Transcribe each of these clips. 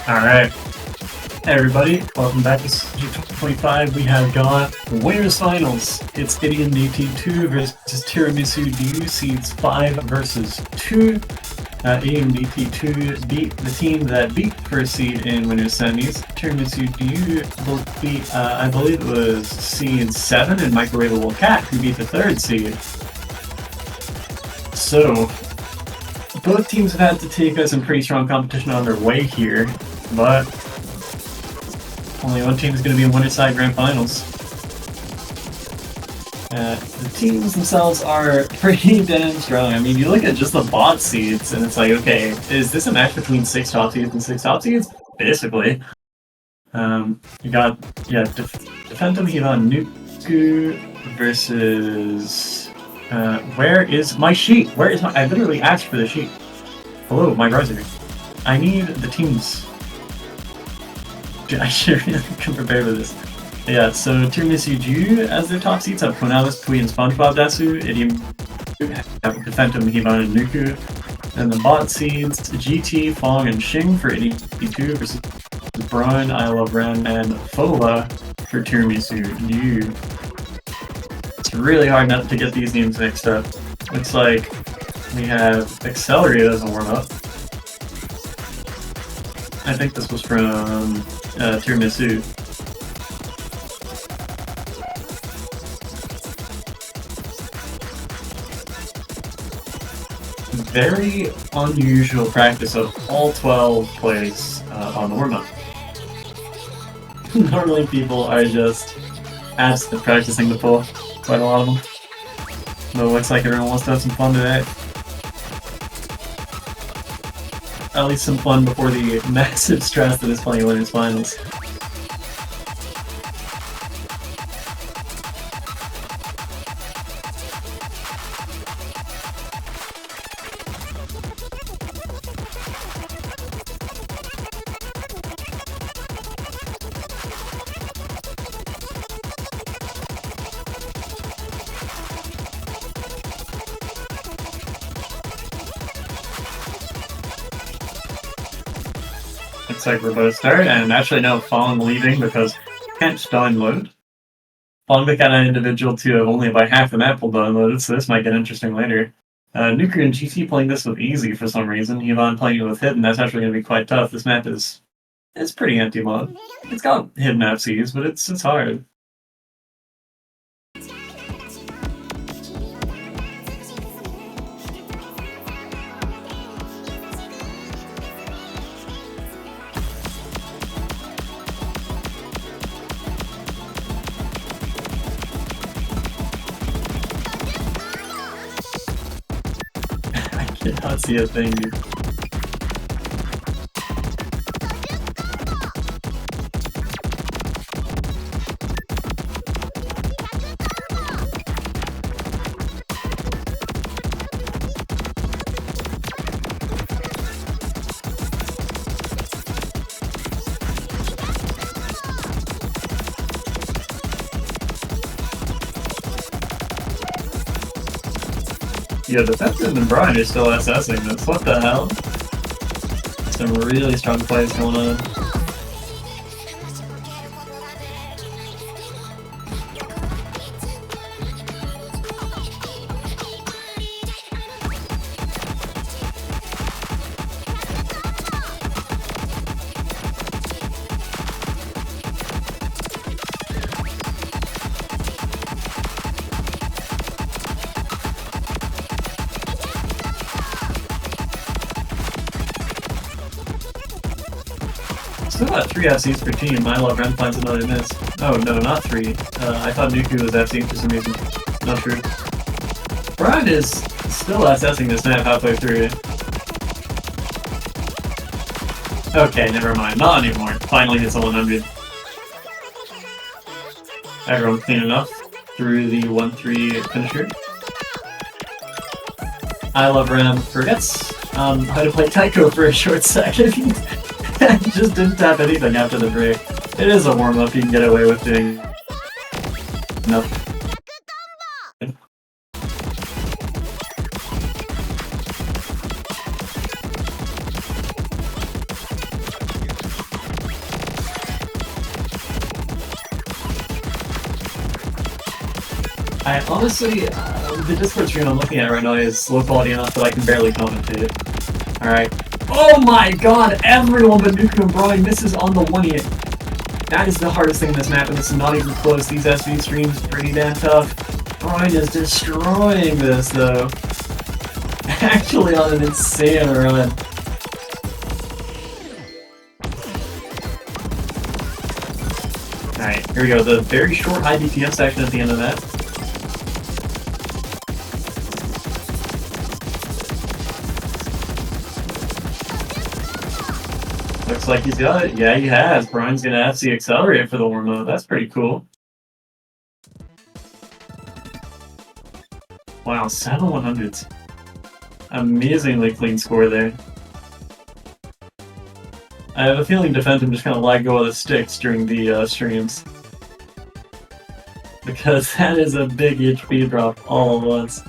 Alright. Hey everybody, welcome back to Suiji 25. We have got winners finals. It's idiom dt2 versus tiramisu du, seeds 5 versus 2. Idiom dt2 beat the team that beat first seed in winners semis. Tiramisu du beat, I believe it was seed 7 and Microwavable Cat, who beat the third seed. So, both teams have had to take some pretty strong competition on their way here, but only one team is going to be in winner's side grand finals. The teams themselves are pretty damn strong. I mean, you look at just the bot seeds, and it's like, okay, is this a match between 6 top seeds and 6 top seeds? Basically. You got, Defentum Hivan Nuku versus... where is my sheet? Where is my... I literally asked for the sheet. Hello, my browser. I need the teams. I should really come prepared with this. Yeah, so Tiramisu Ju as their top seeds have Konalis, Pui, and SpongeBob Dasu, Idiom, Defentum, Hivan, and Nuku. And the bot seeds, GT, Fong, and Xing for Idiom 2 versus Brian, I Love Ren, and Fola for Tiramisu Ju. It's really hard not to get these names mixed up. Looks like we have Accelerate as a warm-up. I think this was from Tiramisu. Very unusual practice of all 12 plays on the warm-up. Normally people are just absolutely practicing the pull, quite a lot of them. But it looks like everyone wants to have some fun today. At least some fun before the massive stress that is playing winners finals. Looks like we're about to start, and actually no, Fong leaving because can't download. Fong became an individual to have only about half the map will downloaded, so this might get interesting later. Nuku and GT playing this with easy for some reason. Yvonne playing it with hidden, that's actually going to be quite tough. This map is pretty empty mod. It's got hidden FCs, but it's hard. I cannot see a thing, dude. Yeah, Defensive and Brian are still assessing this. What the hell? Some really strong plays going on. Still got 3 FCs per team. I Love Ren finds another miss. Oh no, not 3. I thought Nuku was FC for some reason. Not true. Brian is still assessing this map halfway through. Okay, never mind. Not anymore. Finally hits a 100. Everyone clean enough through the 1-3 finisher. I Love Ren forgets how to play taiko for a short second. Just didn't tap anything after the break. It is a warm-up, you can get away with doing nothing. I honestly, the Discord stream I'm looking at right now is low quality enough that I can barely commentate. Alright. Oh my god, everyone but Nuku and Brian misses on the 1-hit. That is the hardest thing in this map, and this is not even close. These SV streams are pretty damn tough. Brian is destroying this, though. Actually on an insane run. Alright, here we go. The very short high DPM section at the end of that. Looks like he's got it. Yeah, he has. Brian's gonna FC accelerate for the warm-up. That's pretty cool. Wow, 7 100s. Amazingly clean score there. I have a feeling Defentum just kind of let go of the sticks during the streams. Because that is a big HP drop all at once.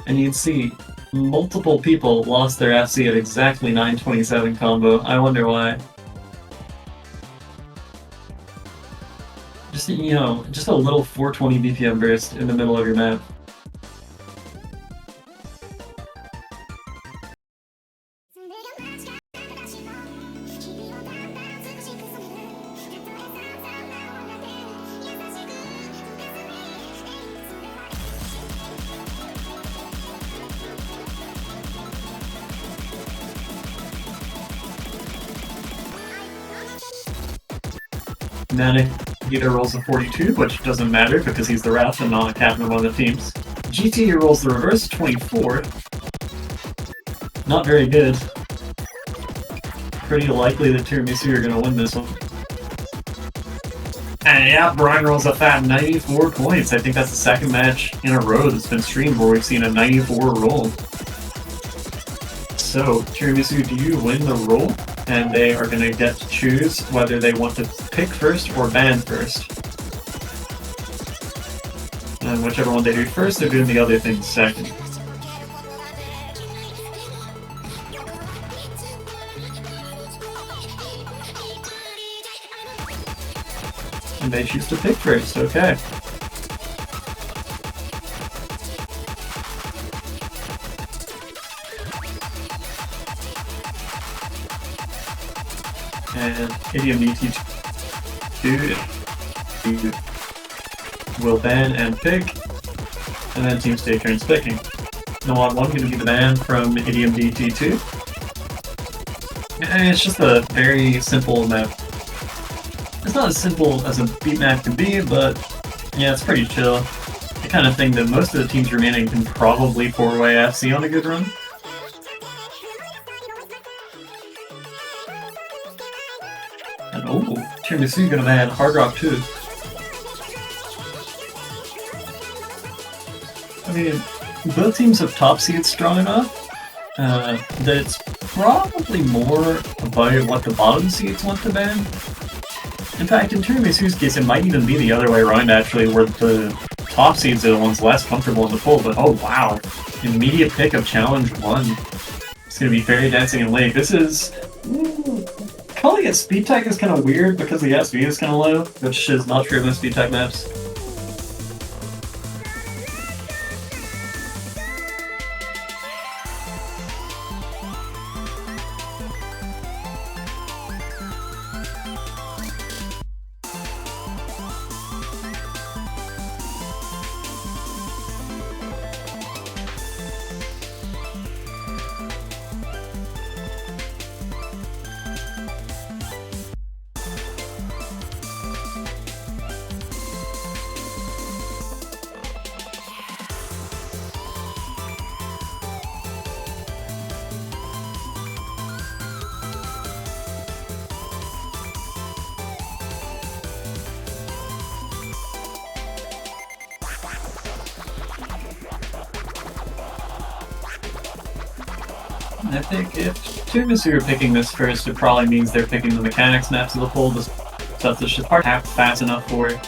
And you'd see multiple people lost their FC at exactly 927 combo. I wonder why. Just, you know, just a little 420 BPM burst in the middle of your map. Navigator rolls a 42, which doesn't matter because he's the ref and not a captain of one of the teams. GT rolls the reverse 24. Not very good. Pretty likely that Tiramisu are going to win this one. And yeah, Brian rolls a fat 94 points. I think that's the second match in a row that's been streamed where we've seen a 94 roll. So, Tiramisu, do you win the roll? And they are going to get to choose whether they want to pick first or ban first. And whichever one they do first, they're doing the other thing second. And they choose to pick first, okay. And idiom dt2 will ban and pick, and then teams take turns picking. Nomad 1 going to be the ban from idiom dt2. And it's just a very simple map. It's not as simple as a beat map can be, but yeah, it's pretty chill. The kind of thing that most of the teams remaining can probably 4-way FC on a good run. And oh, Tiramisu gonna ban Hard Rock 2. I mean, both teams have top seeds strong enough that it's probably more about what the bottom seeds want to ban. In fact, in Tiramisu's case, it might even be the other way around actually, where the top seeds are the ones less comfortable in the pool, but oh wow, immediate pick of Challenge 1. It's gonna be Fairy Dancing and Lake. This is... calling it speed tech is kind of weird because the SV is kind of low, which is not true in speed tech maps. I think if Tiramisu are picking this first, it probably means they're picking the mechanics maps of the pool, the stuff that's just hard fast enough for it.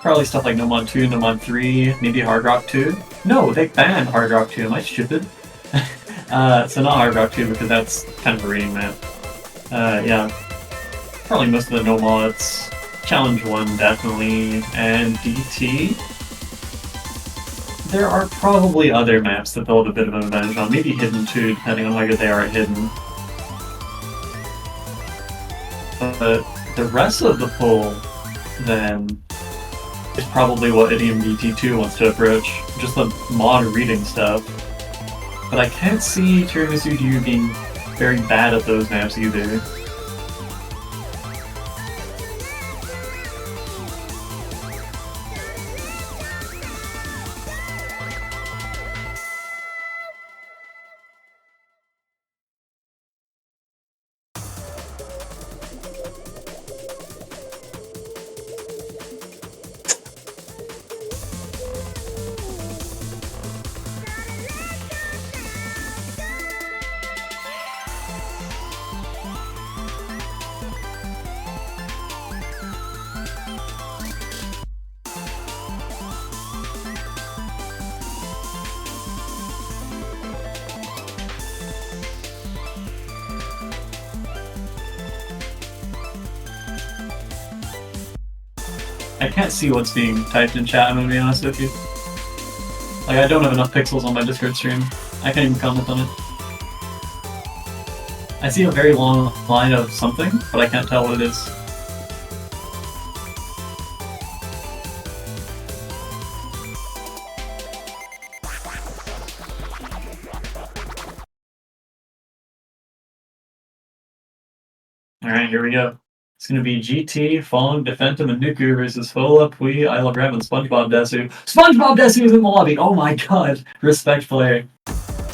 Probably stuff like Nomad 2, Nomad 3, maybe Hard Rock 2. No, they banned Hard Rock 2, am I stupid? So not Hard Rock 2 because that's kind of a rating map. Yeah. Probably most of the Nomads. Challenge 1 definitely, and DT. There are probably other maps that they'll have a bit of an advantage on, maybe Hidden too, depending on how good they are at Hidden. But the rest of the pool, then, is probably what Idiom dt2 wants to approach, just the mod reading stuff. But I can't see Tiramisu Ryu being very bad at those maps either. I can't see what's being typed in chat, I'm gonna be honest with you. Like, I don't have enough pixels on my Discord stream. I can't even comment on it. I see a very long line of something, but I can't tell what it is. Alright, here we go. It's gonna be GT, Fong, Defentum, and Nuku versus Fola, Pui, I Love Rev, and SpongeBob Desu. SpongeBob Desu is in the lobby! Oh my god! Respect player.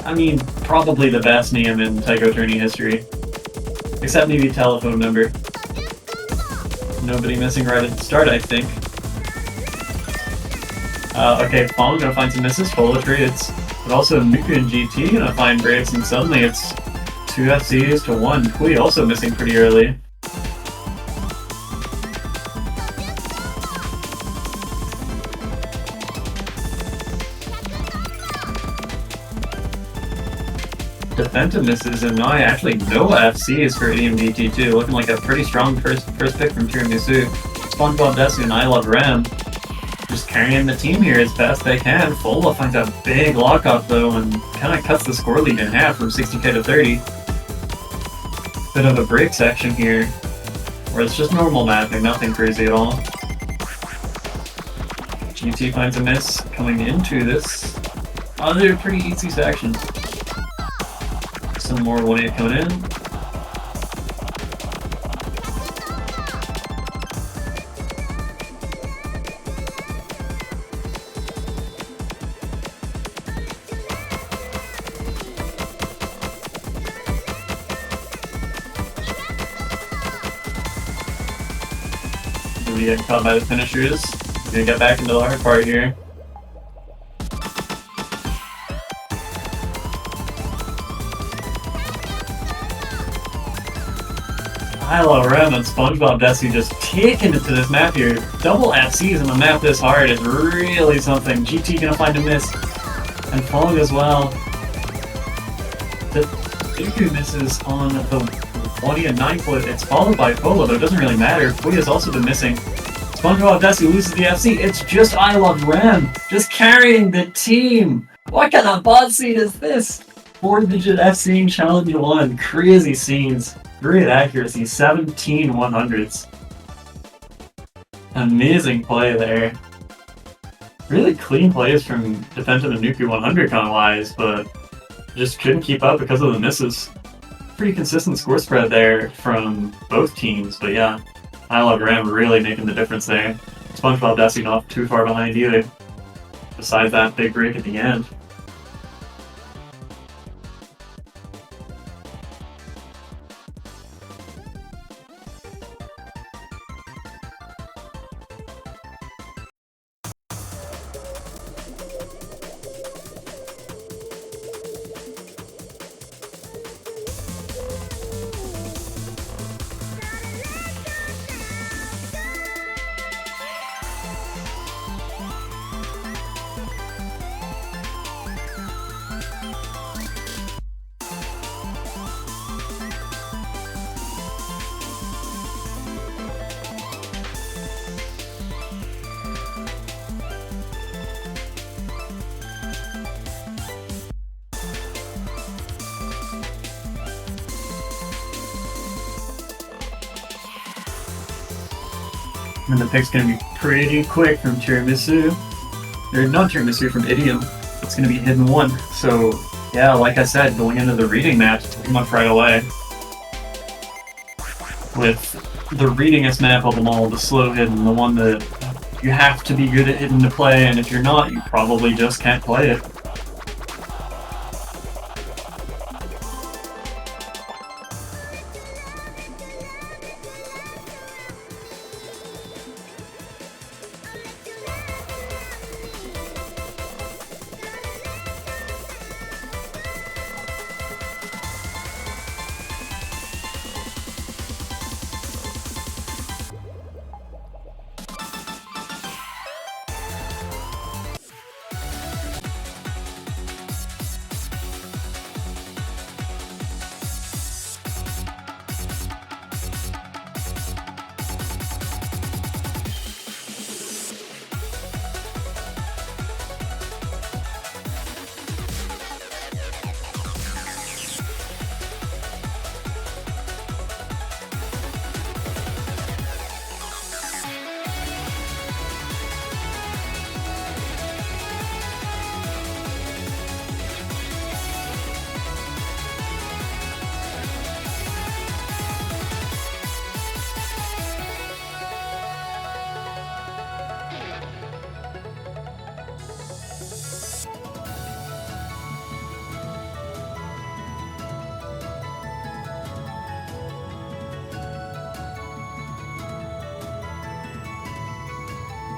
I mean, probably the best name in Taiko tourney history. Except maybe telephone number. Nobody missing right at the start, I think. Okay, Fong gonna find some misses, Fola trades. But also Nuku and GT gonna find breaks, and suddenly it's 2 FCs to 1. Pui also missing pretty early. Defensive misses, and now actually no FCs for Idiom dt2, looking like a pretty strong first pick from Tiramisu. SpongeBob Desu and I Love Ram just carrying the team here as best they can. Fola finds a big lockup though, and kind of cuts the score lead in half from 60k to 30. Bit of a break section here, where it's just normal mapping, nothing crazy at all. GT finds a miss coming into this other pretty easy section. Some more 1-8 coming in. Gonna be getting caught by the finishers. Gonna get back into the hard part here. I Love Rem and SpongeBob Desu just taking it to this map here. Double FCs on a map this hard is really something. GT gonna find a miss. And Fong as well. The Dooku misses on the 20 and 9 foot. It's followed by Fola, but it doesn't really matter. Pui has also been missing. SpongeBob Desu loses the FC. It's just I Love Rem. Just carrying the team. What kind of bot seed is this? 4-digit FC challenge 1. Crazy scenes. Great accuracy, 17 100s. Amazing play there. Really clean plays from Defensive and Nuku 100 kind of wise, but just couldn't keep up because of the misses. Pretty consistent score spread there from both teams, but yeah, I Love Ram really making the difference there. SpongeBob Desu not too far behind either, besides that big break at the end. And the pick's gonna be pretty quick from tiramisu. Or not tiramisu, from idiom. It's gonna be hidden 1. So yeah, like I said, going into the reading match pretty much right away. With the readingest map of them all, the slow hidden, the one that you have to be good at hidden to play, and if you're not, you probably just can't play it.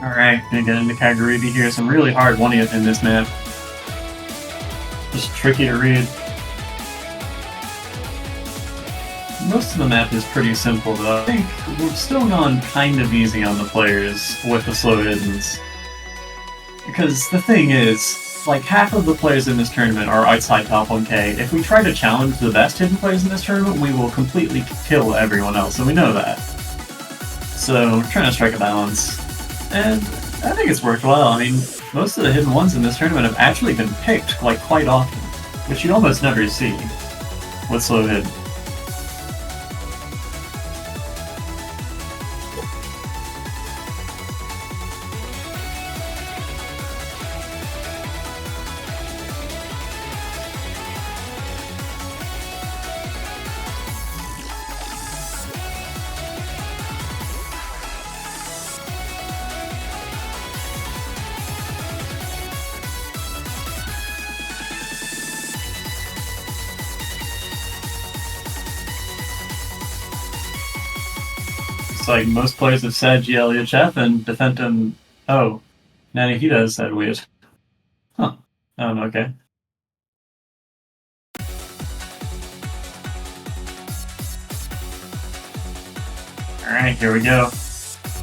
Alright, gonna get into Kagurabi here. Some really hard one in this map. Just tricky to read. Most of the map is pretty simple though. I think we've still gone kind of easy on the players with the slow hiddens. Because the thing is, like half of the players in this tournament are outside top 1k. If we try to challenge the best hidden players in this tournament, we will completely kill everyone else, and we know that. So we're trying to strike a balance. And I think it's worked well. I mean, most of the hidden ones in this tournament have actually been picked, like, quite often, which you almost never see with slow hidden. It's like most players have said GLHF and Defentum. Oh, Nanahita has said weird. Huh. Okay. Alright, here we go.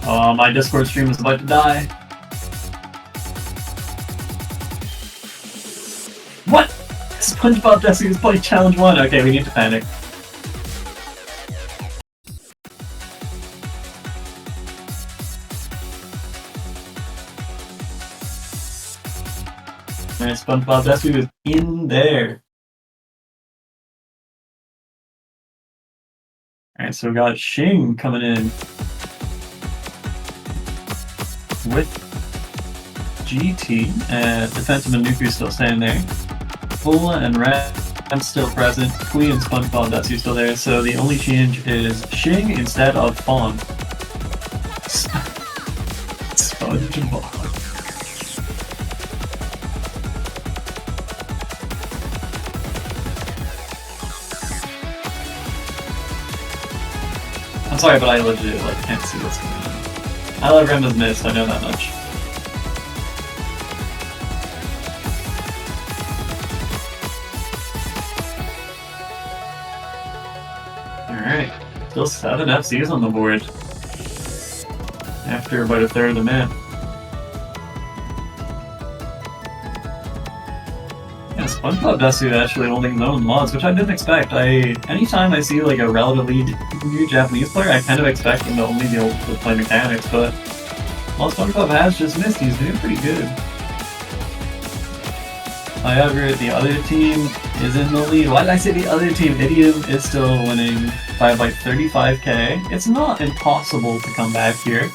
Oh, my Discord stream is about to die. What? SpongeBob Desu is playing Challenge 1. Okay, we need to panic. Alright, SpongeBob Desu is in there. Alright, so we got Shing coming in with GT, Defensive and Nuku still staying there. Fulla and Red still present, Kui and SpongeBob Desu still there, so the only change is Shing instead of Fawn. SpongeBob. I'm sorry, but I legit can't see what's going on. I love Remba's Mist, I know that much. Alright, still 7 FCs on the board. After about a third of the map. Yeah, SpongeBob Desu actually holding his own mods, which I didn't expect. Anytime I see like a relatively new Japanese player, I kind of expect them to only be able to play mechanics, but while SpongeBob has just missed, he's doing pretty good. However, the other team is in the lead. Why did I say the other team? Idiom is still winning by like 35k. It's not impossible to come back here.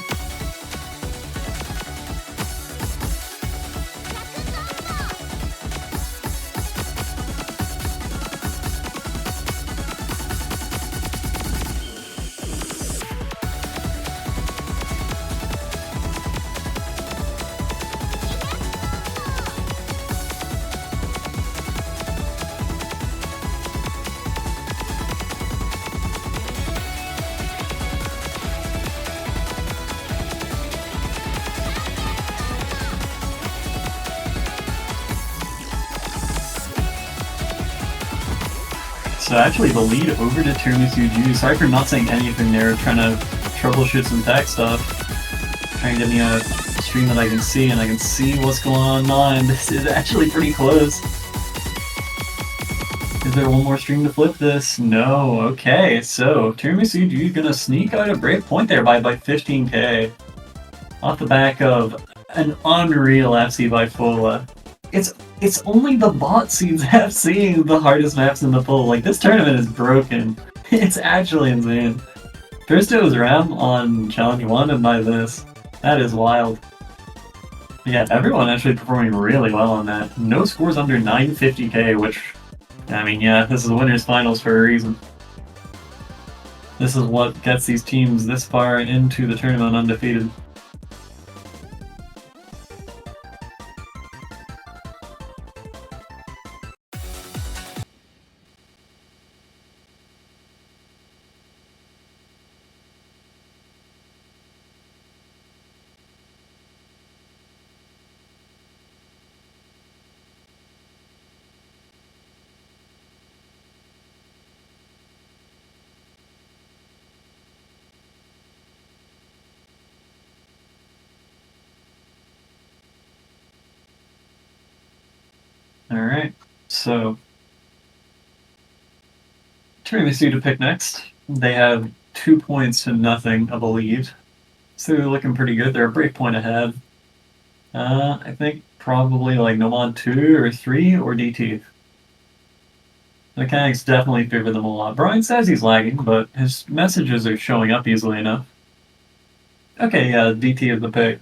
So actually the lead over to Suiji. Sorry for not saying anything there, trying to troubleshoot some tech stuff. Trying to get me a stream that I can see, and I can see what's going on. This is actually pretty close. Is there one more stream to flip this? No. Okay, so tiramisu is gonna sneak out a great point there by 15k. Off the back of an unreal FC by Fola. It's only the bot seeds FCing the hardest maps in the pool. Like, this tournament is broken. It's actually insane. First it was Ram on Challenge 1, and by this. That is wild. Yeah, everyone actually performing really well on that. No scores under 950k, which, I mean, yeah, this is winners finals for a reason. This is what gets these teams this far into the tournament undefeated. Alright, so tiramisu to pick next. They have 2 points to nothing of a lead. So they're looking pretty good. They're a break point ahead. I think probably like Nomad 2 or 3 or dt2. The mechanics definitely favor them a lot. Brian says he's lagging, but his messages are showing up easily enough. Okay, yeah, dt is the pick.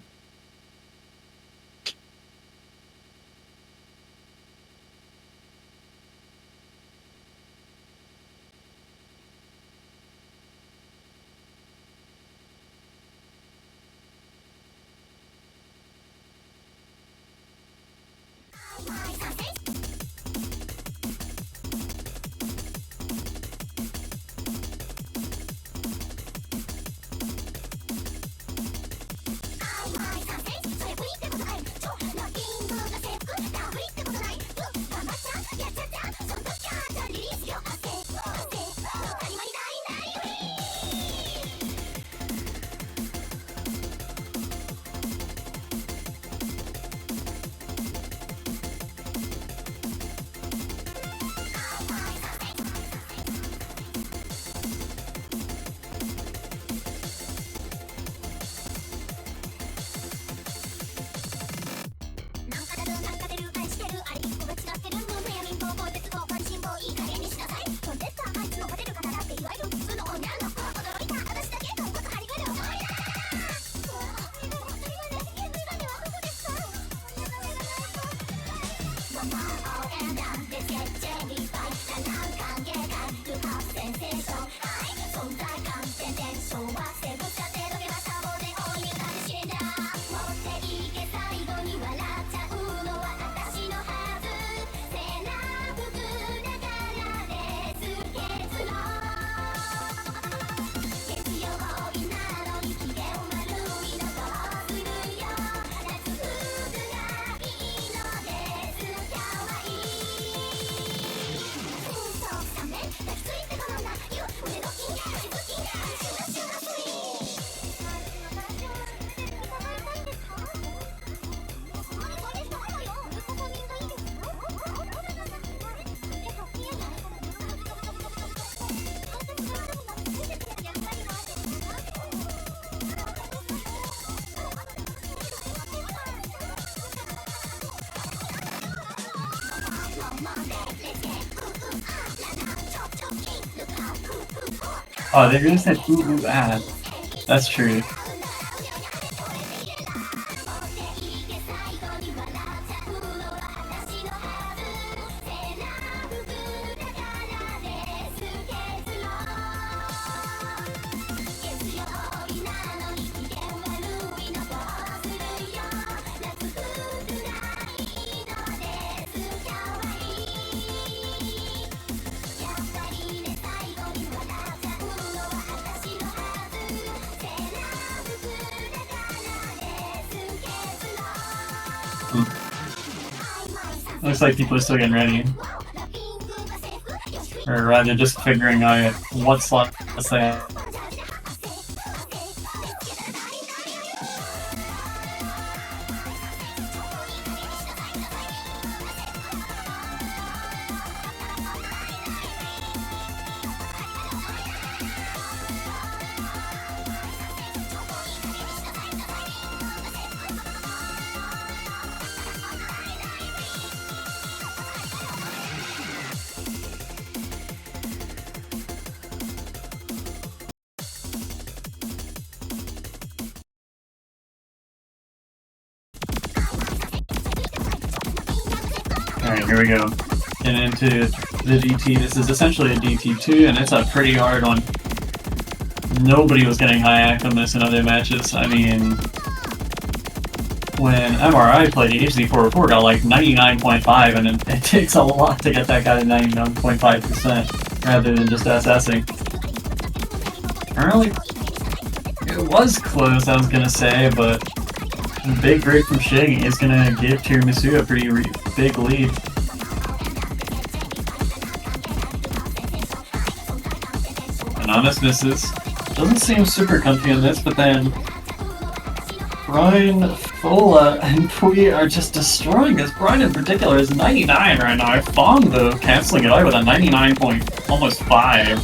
Oh, they really said ooh ooh ah. That's true. Looks like people are still getting ready. Or rather, just figuring out what slots they have. Alright, here we go. Getting into the DT. This is essentially a dt2, and it's a pretty hard one. Nobody was getting high act on this in other matches. I mean, when MRI played, HD404 got like 99.5, and it takes a lot to get that guy to 99.5% rather than just SSing. Early, it was close, I was gonna say, but a big break from Shing is gonna give Tiramisu a pretty big lead. Anonymous misses. Doesn't seem super comfy on this, but then Brian, Fola, and Pui are just destroying this. Brian in particular is 99 right now. Fong, though, canceling it out with a 99 point, almost 5.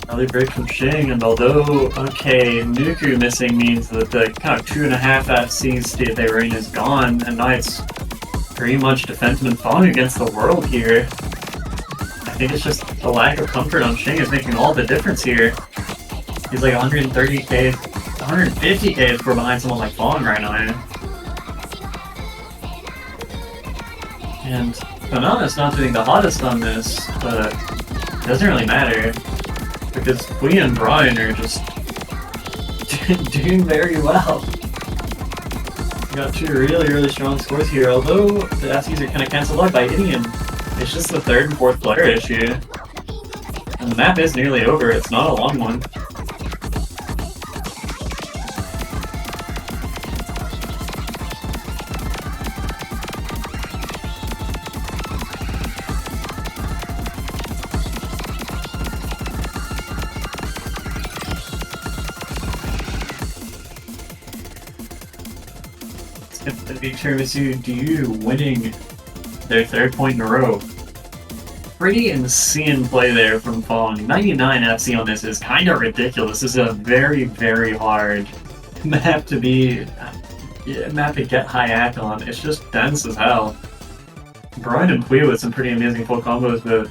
Another break from Shing, and although, okay, Nuku missing means that the kind of 2.5 FC state they were in is gone, and now it's pretty much defenseman Fong against the world here. I think it's just the lack of comfort on Shing is making all the difference here. He's like 130k, 150k if we're behind someone like Fong right now. And Banana's not doing the hottest on this, but it doesn't really matter. Because Pui and Brian are just doing very well. We got two really strong scores here, although the FCs are kind of cancelled out by idiom. It's just the third and fourth player issue. And the map is nearly over, it's not a long one. It's going to be Tiramisu Diu winning their third point in a row. Pretty insane play there from Fong. 99 FC on this is kind of ridiculous. This is a very hard map to get high act on. It's just dense as hell. Brian and Pui with some pretty amazing full combos, but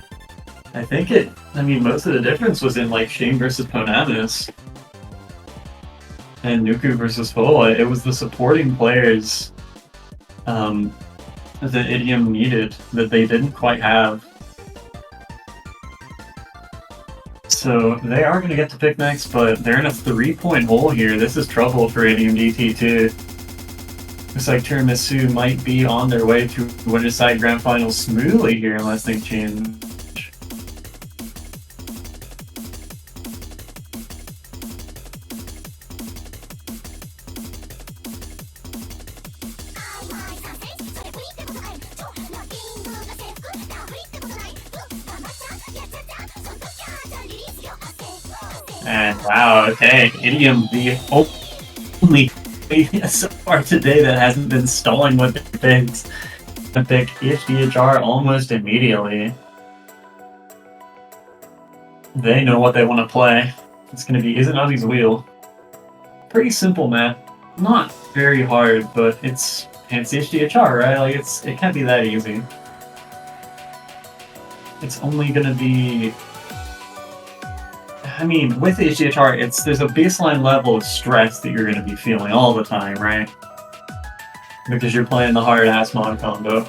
I mean, most of the difference was in like Shing versus Ponamus and Nuku versus Fola. It was the supporting players that Idiom needed that they didn't quite have. So they are going to get to pick next, but they're in a 3-point hole here. This is trouble for Idiom DT2. Looks like Tiramisu might be on their way to win a side grand final smoothly here unless they change. And wow, okay, Idiom, the only so far today that hasn't been stalling with their picks. The pick HDHR almost immediately. They know what they want to play. It's going to be Isn't Ozzy's Wheel. Pretty simple map. Not very hard, but it's HDHR, right? Like it can't be that easy. It's only going to be... I mean, with HDHR, there's a baseline level of stress that you're going to be feeling all the time, right? Because you're playing the hard-ass mod combo.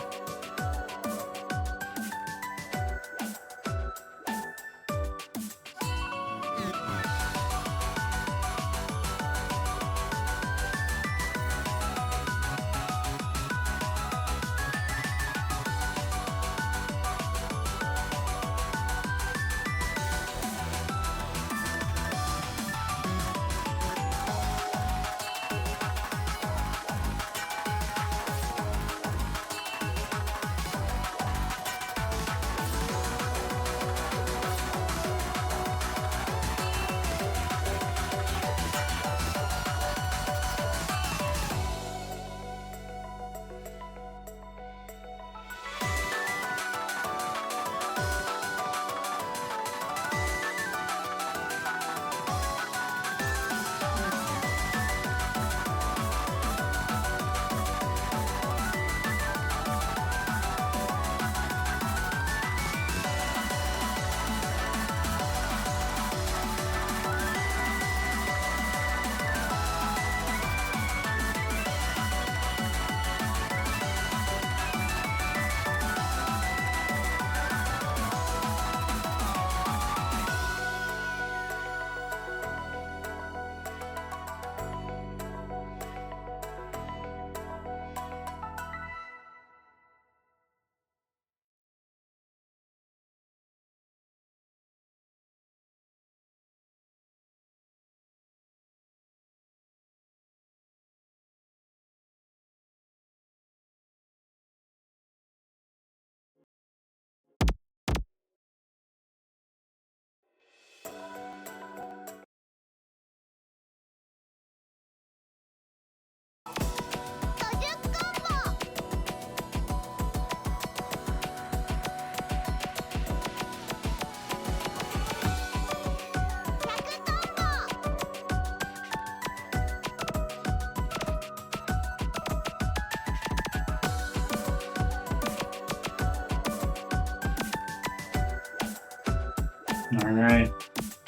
Alright.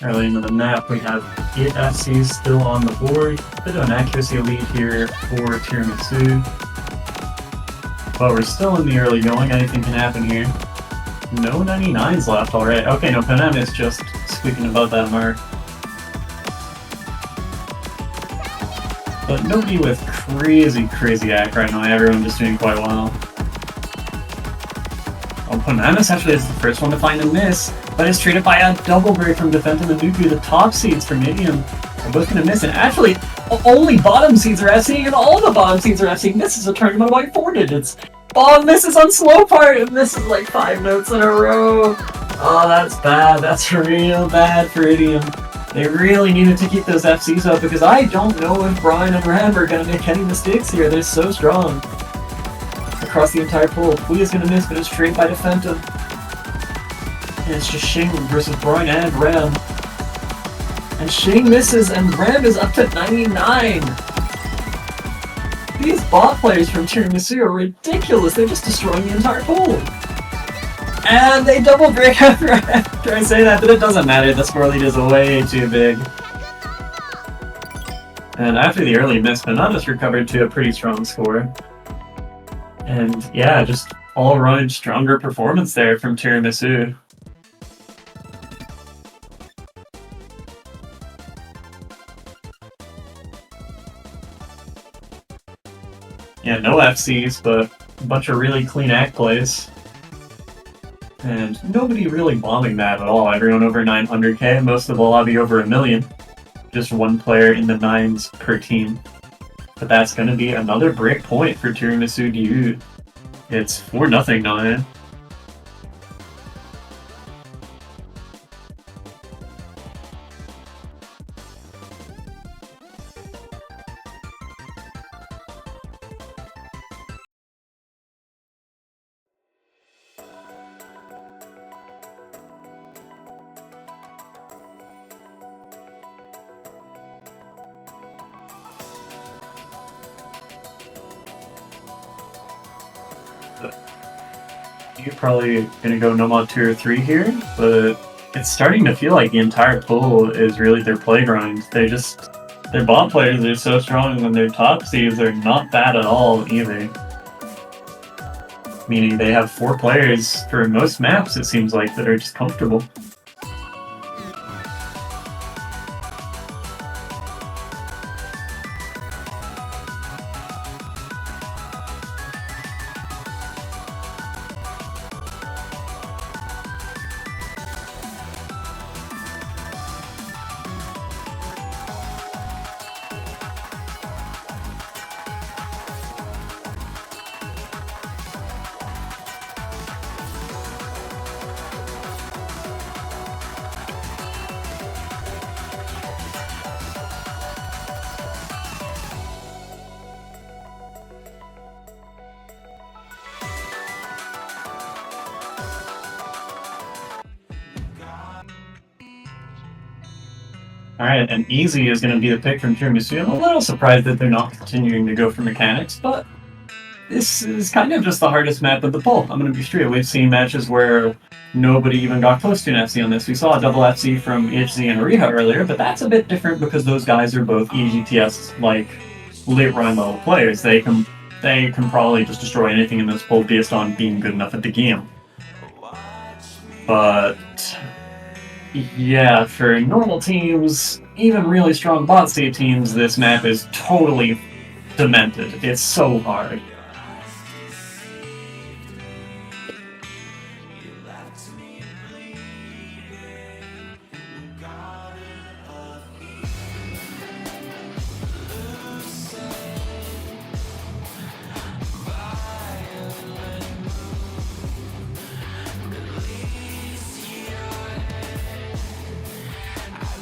Early into the map, we have id2 still on the board. Bit of an accuracy lead here for tiramisu. But we're still in the early going, anything can happen here. No 99s left, alright. Okay, no, Panam is just squeaking above that mark. But nobody with crazy act right now, everyone just doing quite well. Oh, Panamas actually is the first one to find a miss, but is treated by a double break from Defensive and Nuku. The top seeds from idiom are both going to miss, and actually, only bottom seeds are FCing, and all the bottom seeds are FCing. This is a tournament of like 4 digits. Oh, misses on slow part, and this is like 5 notes in a row. Oh, that's bad. That's real bad for idiom. They really needed to keep those FCs up, because I don't know if Brian and Ram are going to make any mistakes here. They're so strong. Across the entire pool. Pui is going to miss, but it's traded by Defensive. And it's just Shing versus Brian and Ram. And Shing misses, and Ram is up to 99! These bot players from Tiramisu are ridiculous. They're just destroying the entire pool. And they double break after I say that, but it doesn't matter. The score lead is way too big. And after the early miss, Bananas recovered to a pretty strong score. And yeah, just all-around stronger performance there from Tiramisu. Yeah, no FCs, but a bunch of really clean act plays. And nobody really bombing that at all. Everyone over 900k, most of the lobby over 1 million. Just one player in the 9s per team. But that's going to be another break point for Tiramisu Diu. It's 4-0 now. You're probably gonna go no mod 2 or 3 here, but it's starting to feel like the entire pool is really their playground. Their bot players are so strong, and their top seeds are not bad at all either. Meaning they have 4 players for most maps, it seems like, that are just comfortable. Alright, and Easy is going to be the pick from Tiramisu. I'm a little surprised that they're not continuing to go for mechanics, but this is kind of just the hardest map of the poll. I'm going to be straight. We've seen matches where nobody even got close to an FC on this. We saw a double FC from EHZ and Riha earlier, but that's a bit different because those guys are both EGTS, like, late run level players. They can probably just destroy anything in this poll based on being good enough at the game. But yeah, for normal teams, even really strong bot state teams, this map is totally demented. It's so hard.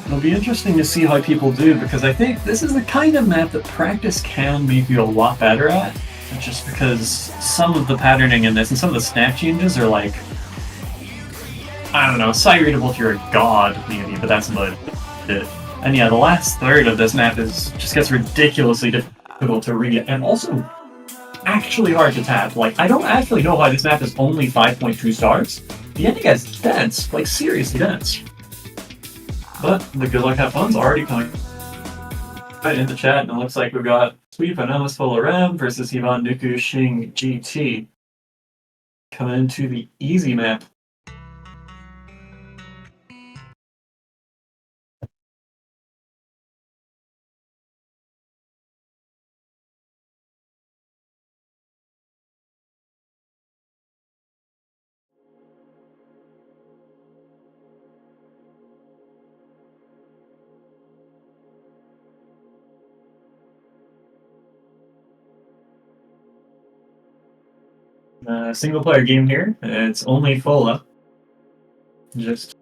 It'll be interesting to see how people do, because I think this is the kind of map that practice can make you a lot better at, just because some of the patterning in this and some of the snap changes are like, I don't know, sight readable if you're a god, maybe, but that's about it. And yeah, the last third of this map just gets ridiculously difficult to read, and also actually hard to tap. Like, I don't actually know why this map is only 5.2 stars. The ending is dense, like seriously dense. But the good luck have fun's already coming right in the chat, and it looks like we've got Sweep and Amos Full Ram versus Ivan Nuku Shing GT coming into the easy map. Single player game here. It's only Fola. Just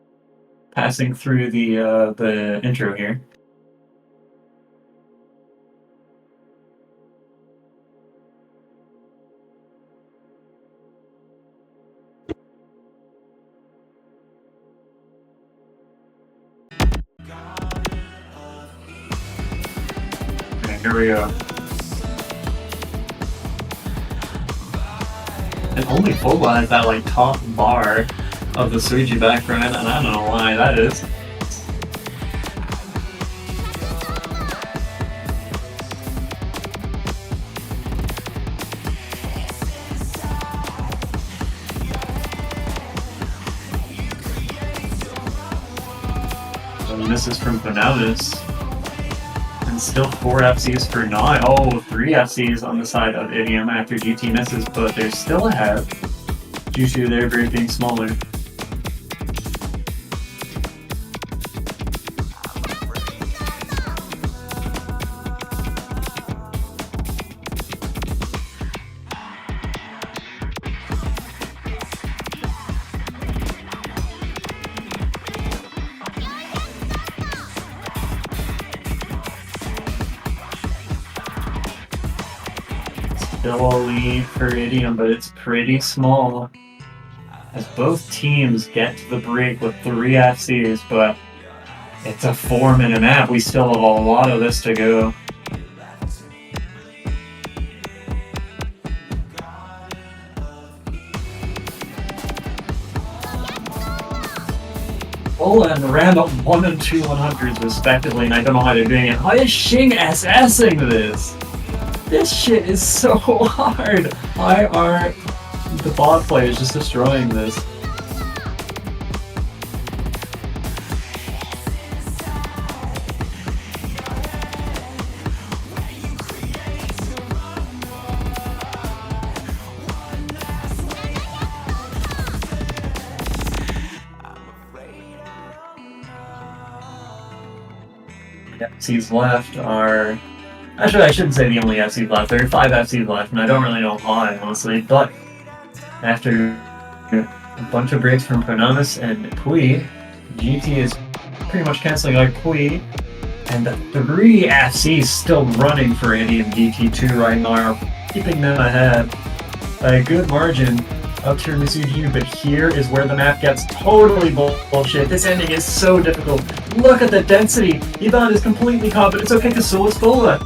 passing through the intro here. Okay, here we go. And only Fola has that like top bar of the Suiji background, and I don't know why that is. And this is from Benavis. And still 4 FCs for Nai. Oh, 3 FCs on the side of Idiom after GT misses, but they're still ahead due to their break being smaller. Still a lead for Idiom, but it's pretty small. As both teams get to the break with 3 FCs, but it's a 4-minute map. We still have a lot of this to go. And ran up 1 and 2 100s respectively, and I don't know how they're doing it. How is Shing SSing this? This shit is so hard! Why are the bot players just destroying this? The FCs left are... Actually, I shouldn't say the only FCs left. There are 5 FCs left, and I don't really know why, honestly. But after a bunch of breaks from Pronamis and Pui, GT is pretty much cancelling out Pui, and the 3 FCs still running for Idiom dt2 right now, keeping them ahead by a good margin up tiramisu, but here is where the map gets totally bullshit. This ending is so difficult. Look at the density! Ivan is completely caught, but it's okay because so is Fola.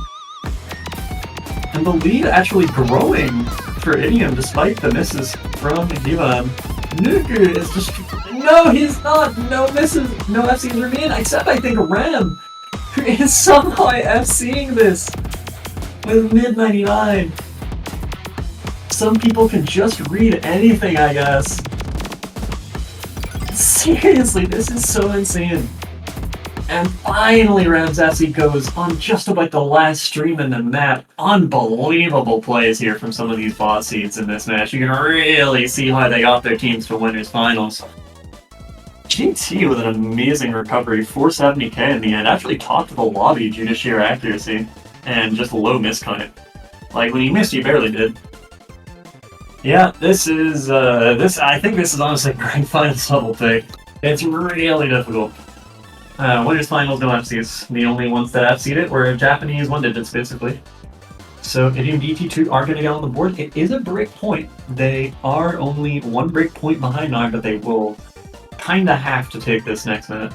And the lead actually growing for Idiom despite the misses from Ivan. Nuku is just... No, he's not! No misses! No FCs remain, except I think Ram, who is somehow FCing this with mid-99. Some people can just read anything, I guess. Seriously, this is so insane. And finally Ram's FC goes on just about the last stream in the map. Unbelievable plays here from some of these bot seeds in this match. You can really see how they got their teams to winners finals. GT with an amazing recovery, 470k in the end, actually topped the lobby due to sheer accuracy and just low miscount. Like when he missed, he barely did. Yeah, this is I think this is honestly grand finals level pick. It's really difficult. Winners finals, no FCs. The only ones that FC'd it were Japanese 1-digits, basically. So Idiom dt2 are going to get on the board. It is a break point. They are only 1 break point behind now, but they will kind of have to take this next minute.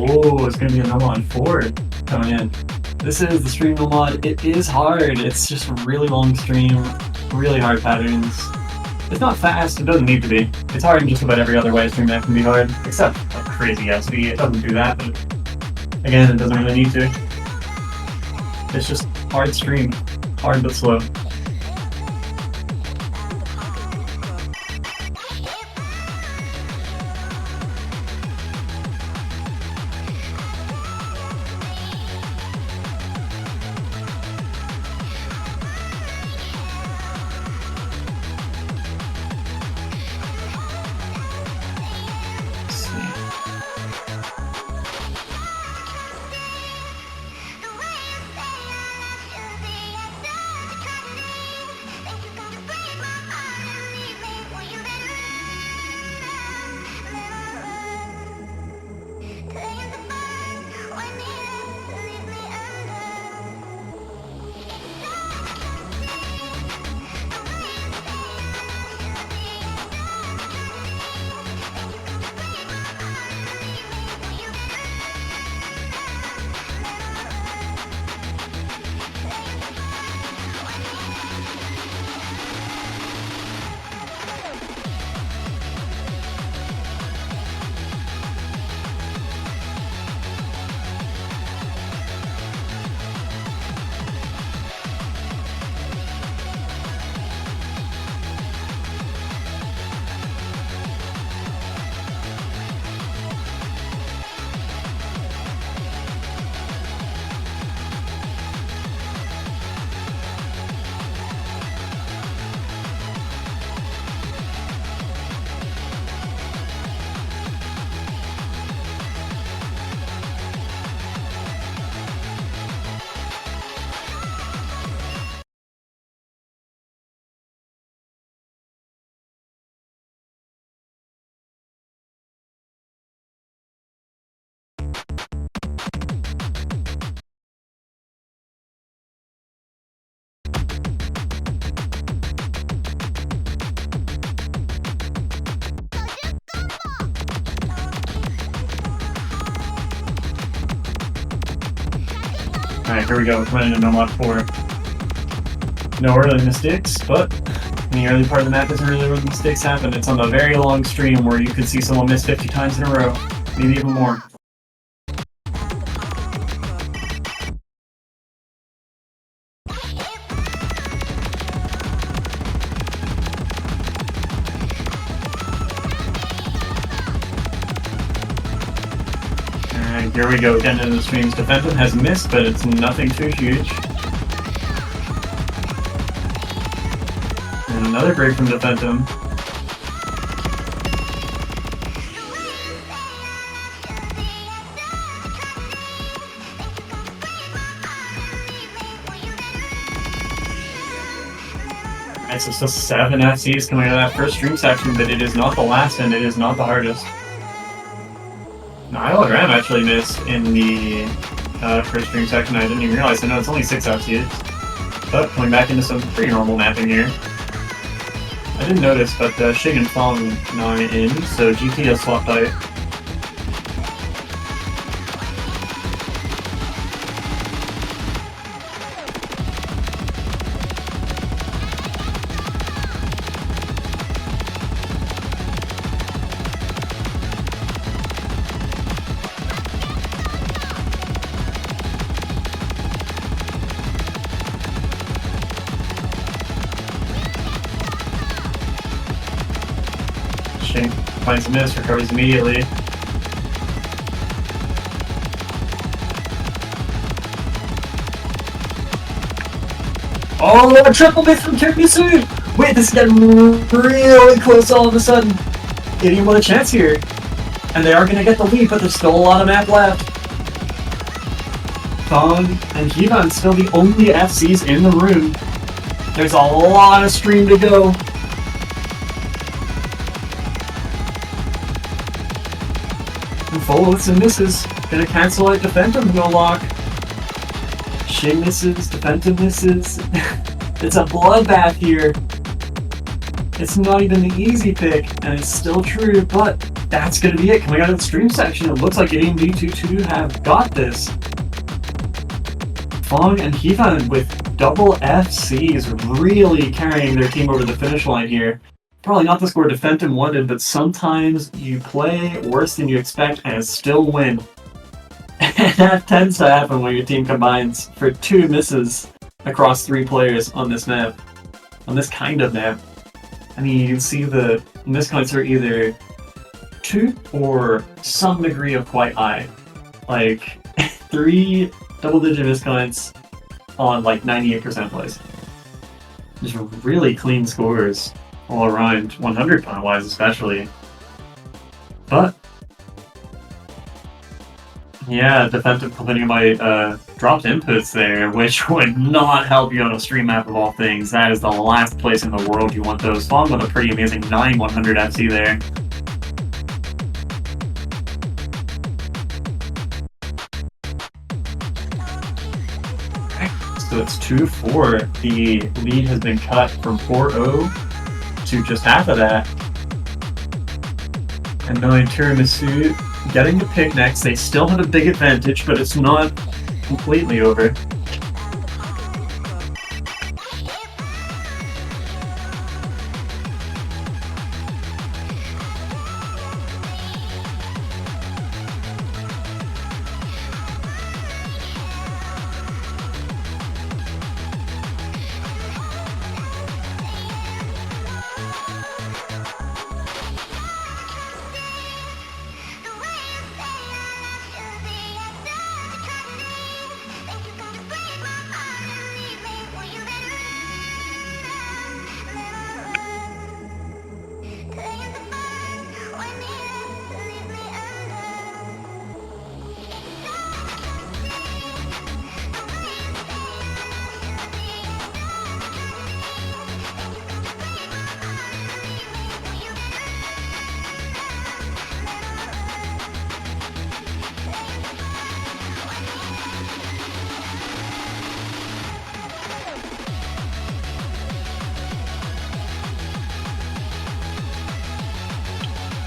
Oh, it's gonna be a no mod 4 coming in. This is the stream no mod. It is hard. It's just a really long stream, really hard patterns. It's not fast, it doesn't need to be. It's hard in just about every other way a stream that can be hard, except like crazy SD. It doesn't do that, but again, it doesn't really need to. It's just hard stream, hard but slow. Alright, here we go. We're running into no mod 4. No early mistakes, but in the early part of the map isn't really where the mistakes happen. It's on the very long stream where you could see someone miss 50 times in a row. Maybe even more. Alright, here we go. Again into the streams. Defensive has missed, but it's nothing too huge. And another break from Defensive. Alright, so still 7 FCs coming out of that first stream section, but it is not the last and it is not the hardest. Now, Gram actually missed in the first stream section. I didn't even realize. I know it's only 6 FCs. But coming back into some pretty normal mapping here. I didn't notice, but Shig and Fong not in, so GT has swapped out. Finds a miss, recovers immediately. Oh, a triple miss from tiramisu! Wait, this is getting really close all of a sudden. Idiom with a chance here. And they are going to get the lead, but there's still a lot of map left. Fong and Hivan still the only FCs in the room. There's a lot of stream to go. And follows and misses. Gonna cancel out Defentum no lock. Shin misses, Defentum misses. It's a bloodbath here. It's not even the easy pick, and it's still true, but that's gonna be it. Coming out of the stream section, it looks like idiom dt2 have got this. Fong and Hivan with double FCs really carrying their team over the finish line here. Probably not the score Defentum wanted, but sometimes you play worse than you expect and still win. And that tends to happen when your team combines for 2 misses across 3 players on this map. On this kind of map. I mean, you can see the miscounts are either 2 or some degree of quite high. Like, 3 double-digit miscounts on like 98% plays. Just really clean scores all around, 100 count wise especially. But yeah, defensive complaining about dropped inputs there, which would not help you on a stream map of all things. That is the last place in the world you want those. Fong with a pretty amazing 9-100 FC there. So it's 2-4. The lead has been cut from 4-0 to just half of that. And now Tiramisu getting the pick next. They still have a big advantage, but it's not completely over.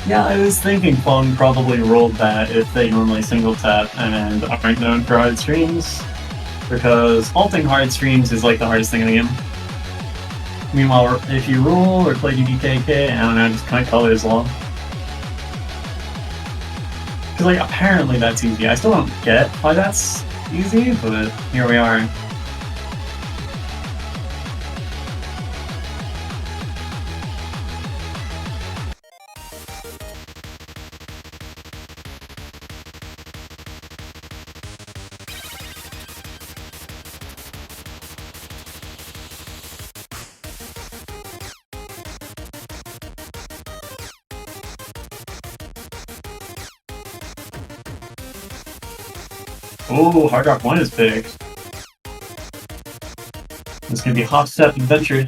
Yeah, I was thinking Fong probably rolled that if they normally single tap and aren't known for hard streams, because halting hard streams is like the hardest thing in the game. Meanwhile, if you roll or play dt2, I don't know, just kind of call it as long. Because like, apparently that's easy. I still don't get why that's easy, but here we are. Oh, Hard Rock 1 is picked. It's gonna be a Hop Step Adventure.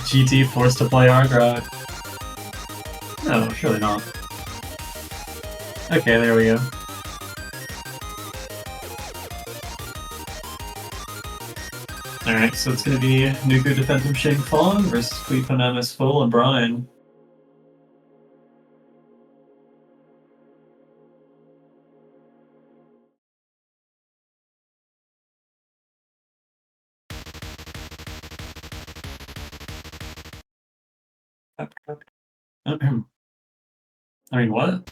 GT forced to play Hard Rock. No, surely not. Okay, there we go. Alright, so it's gonna be Nuku Defensive Shing Fong versus Queeponamus Full and Brian. I mean, what?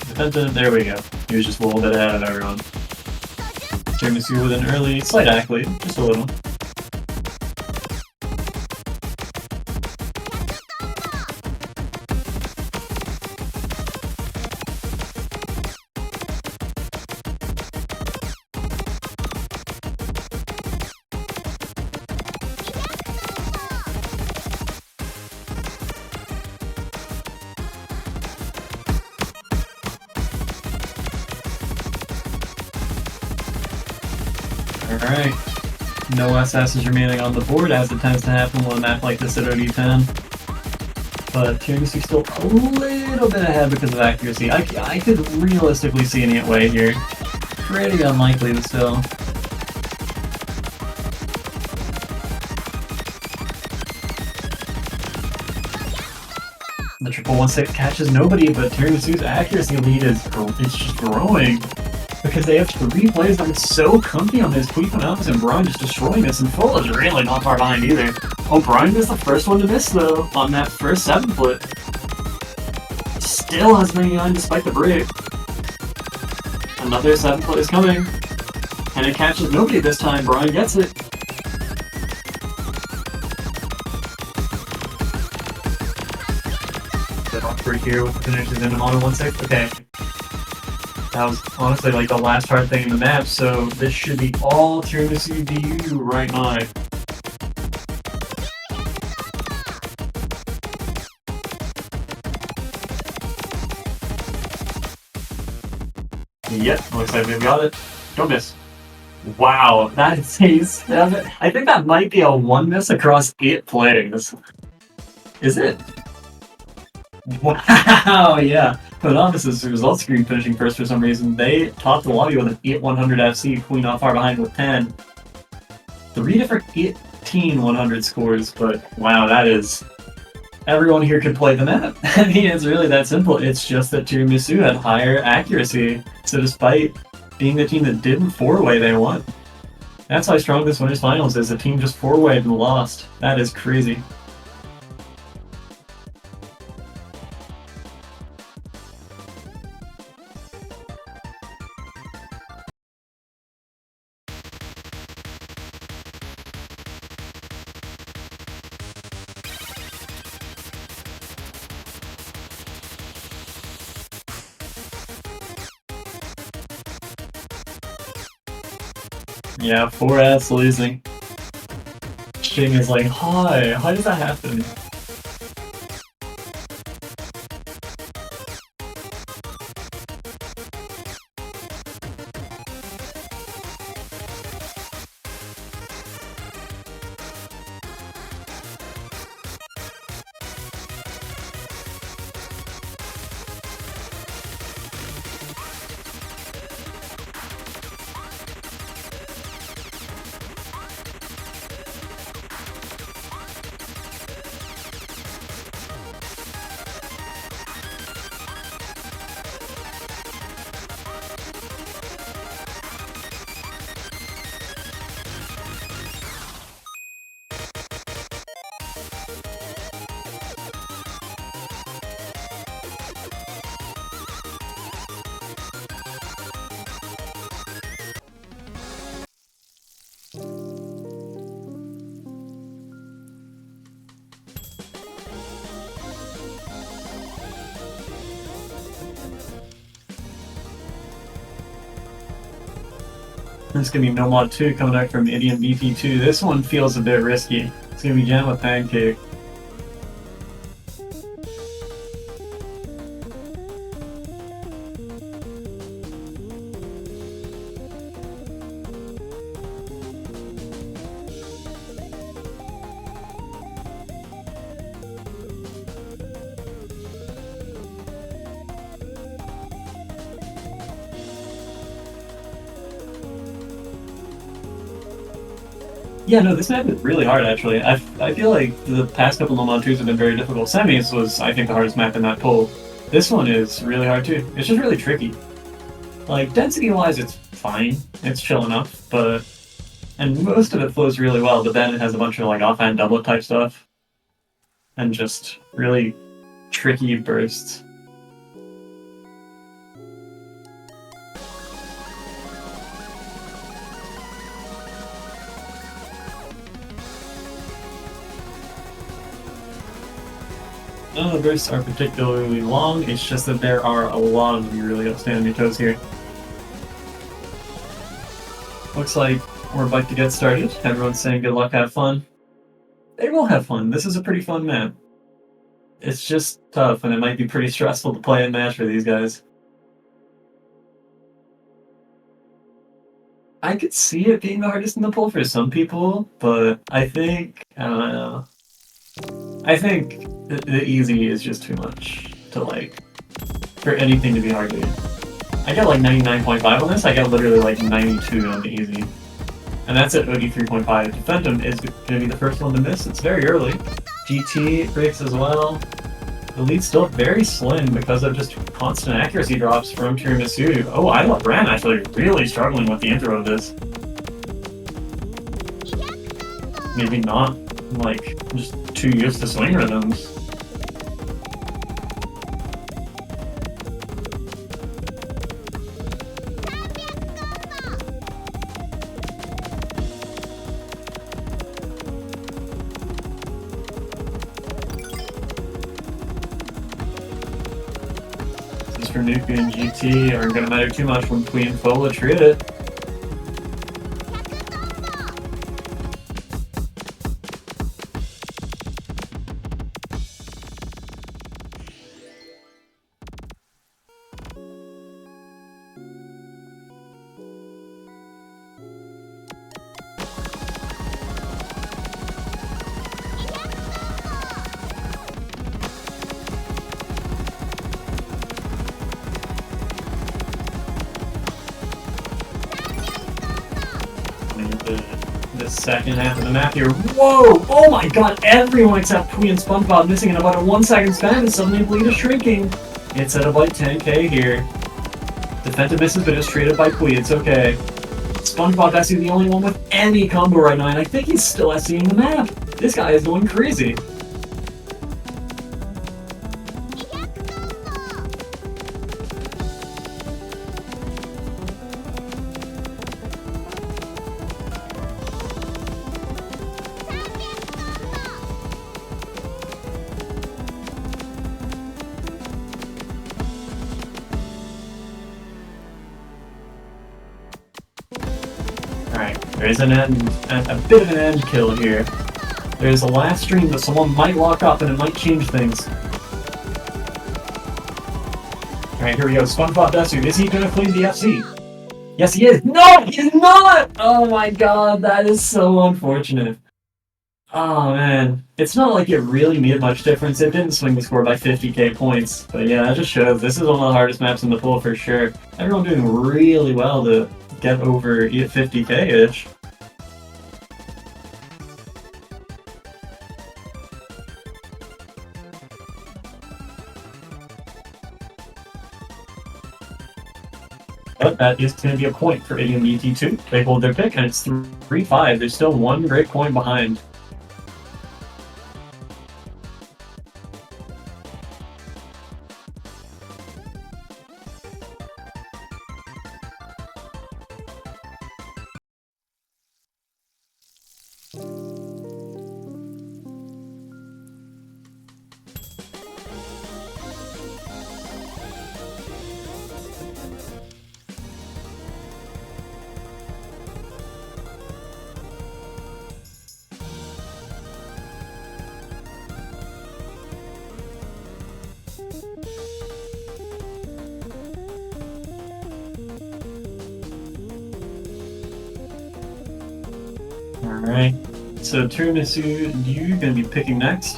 Defensive, there we go. He was just a little bit ahead of everyone. Tiramisu with an early, slight accolade, just a little. Alright. No SS's remaining on the board, as it tends to happen with a map like this at dt2. But Tiramisu's still a little bit ahead because of accuracy. I could realistically see an 8-way here. Pretty unlikely, but still. The 1-6 catches nobody, but Tiramisu's accuracy lead is just growing. Because they have 3 plays that are so comfy on this Queeponamus and Brian just destroying this, and Full is really not far behind either. Oh, Brian is the first one to miss though, on that first 7-foot. Still has been behind despite the break. Another 7-foot is coming. And it catches nobody this time, Brian gets it. Bit awkward here with the finishes in the mono 1-6, okay. That was honestly like the last hard thing in the map, so this should be all Tiramisu DU right now. Yep, looks like we've got it. Don't miss. Wow, that is a 7. I think that might be a 1 miss across 8 plays. Is it? Wow, yeah. Queeponamus' results screen finishing first for some reason. They topped the lobby with an 8-100 FC, Queen not far behind with 10. 3 different 18-100 scores, but wow, that is... Everyone here could play the map. I mean, it's really that simple. It's just that Tiramisu had higher accuracy. So despite being the team that didn't 4-way, they won. That's how strong this winners finals is. The team just 4-wayed and lost. That is crazy. Yeah, 4S losing. Shing is like, hi, how does that happen? There's gonna be no mod 2 coming out from Idiom dt2. This one feels a bit risky. It's gonna be Jam with Pancake. Yeah, no, this map is really hard, actually. I feel like the past couple of Montus have been very difficult. Semis was, I think, the hardest map in that pool. This one is really hard, too. It's just really tricky. Like, density-wise, it's fine. It's chill enough, but... And most of it flows really well, but then it has a bunch of, like, offhand doublet type stuff. And just really tricky bursts. None of the bursts are particularly long, it's just that there are a lot of them you really gotta stand on your toes here. Looks like we're about to get started. Everyone's saying good luck, have fun. They will have fun. This is a pretty fun map. It's just tough, and it might be pretty stressful to play and match for these guys. I could see it being the hardest in the pool for some people, but I think, I don't know. I think the easy is just too much to, like, for anything to be hard to do. I get like 99.5 on this, I get literally like 92 on the easy. And that's at OD 3.5. Defendum is going to be the first one to miss, it's very early. GT breaks as well. The lead's still very slim because of just constant accuracy drops from Tiramisu. Oh, I love Ran actually really struggling with the intro of this. Maybe not, like, just too used to swing rhythms. For Nuku and GT aren't going to matter too much when Queen and Fola treat it. The second half of the map here. Whoa! Oh my god, everyone except Pui and SpongeBob missing in about a 1 second span, and suddenly Bleed is shrinking. It's at about 10k here. Defensive misses, but it's treated by Pui, it's okay. SpongeBob actually the only one with any combo right now, and I think he's still SCing the map. This guy is going crazy. Alright, there is a bit of an end kill here. There's a last stream that someone might lock up and it might change things. Alright, here we go. SpongeBob Desu, is he gonna claim the FC? Yes, he is! No, he is not! Oh my god, that is so unfortunate. Oh man, it's not like it really made much difference. It didn't swing the score by 50k points. But yeah, that just shows this is one of the hardest maps in the pool for sure. Everyone doing really well to get over 50k-ish. But that is going to be a point for idiom dt2. They hold their pick, and it's 3-5. There's still one great point behind. Alright, so Tiramisu, you're going to be picking next.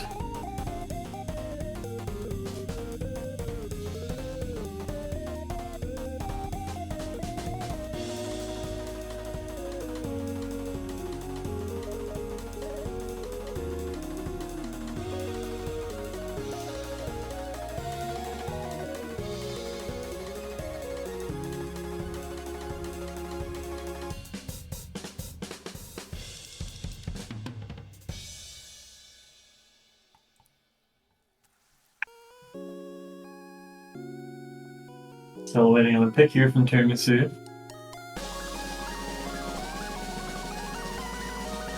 Still waiting on a pick here from tiramisu.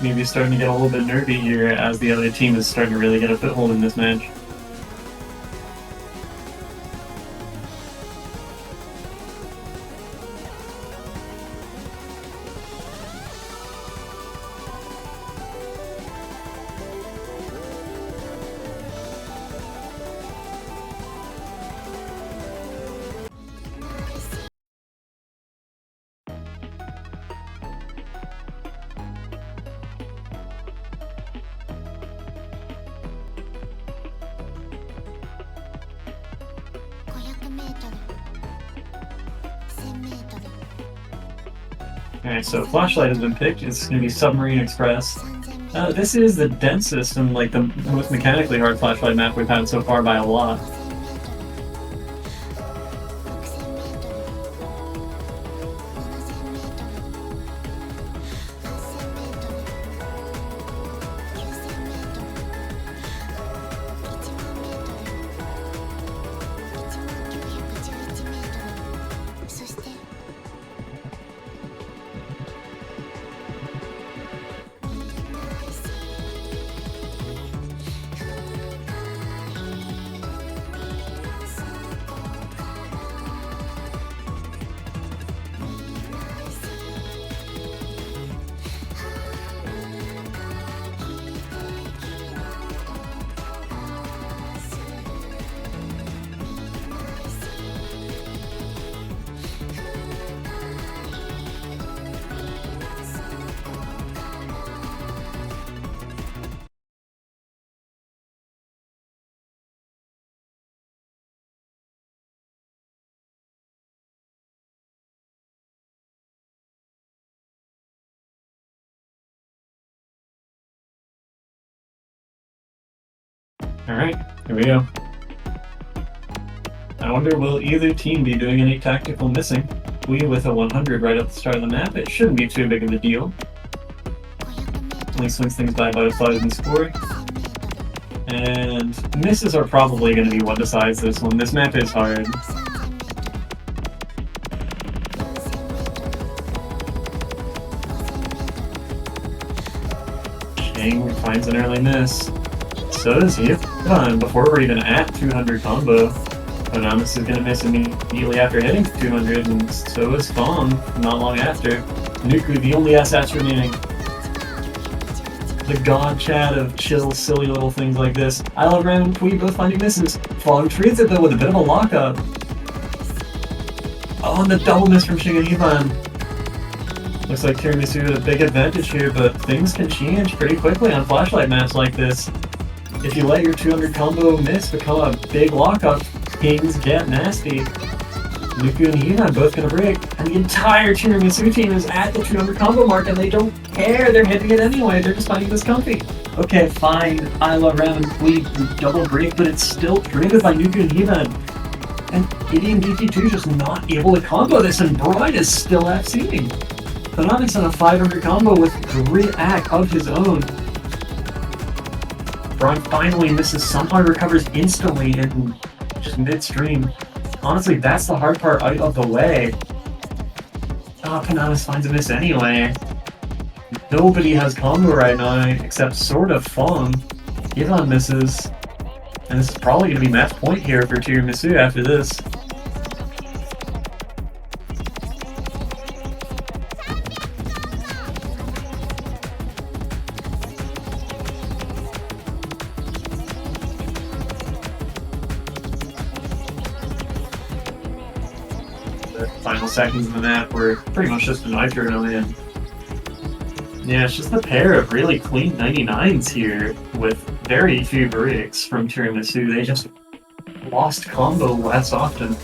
Maybe starting to get a little bit nervy here as the other team is starting to really get a foothold in this match. Alright, so flashlight has been picked. It's going to be Submarine Express. This is the densest and like the most mechanically hard flashlight map we've had so far by a lot. Alright, here we go. I wonder, will either team be doing any tactical missing? We with a 100 right at the start of the map, it shouldn't be too big of a deal. Only swings things by about a 5 in score. And misses are probably going to be what decides this one. This map is hard. King finds an early miss. So does Yvonne before we're even at 200 combo. Anamis is going to miss immediately after hitting 200, and so is Fong not long after. Nuku, the only SS remaining. The god chat of chill, silly little things like this. I love random tweet, both finding misses. Fong treats it though with a bit of a lockup. Oh, and the double miss from Shing and Yvonne. Looks like tiramisu had a big advantage here, but things can change pretty quickly on flashlight maps like this. If you let your 200 combo miss become a big lockup, things get nasty. Nuku and Yuna both gonna break, and the entire tiramisu team is at the 200 combo mark, and they don't care. They're hitting it anyway. They're just finding this comfy. Okay, fine. I love Ram and Fleet double break, but it's still traded by Nuku and Yuna. And idiom dt2 just not able to combo this, and Brian is still FCing. Konami's on a 500 combo with great act of his own. Brian finally misses, somehow recovers instantly in just midstream. Honestly, that's the hard part out of the way. Oh, Panamas finds a miss anyway. Nobody has combo right now, except sort of Fong. Yvonne misses. And this is probably going to be match point here for tiramisu after this. Final seconds of the map were pretty much just a nitro in. Yeah, it's just a pair of really clean 99s here with very few breaks from tiramisu. They just lost combo less often.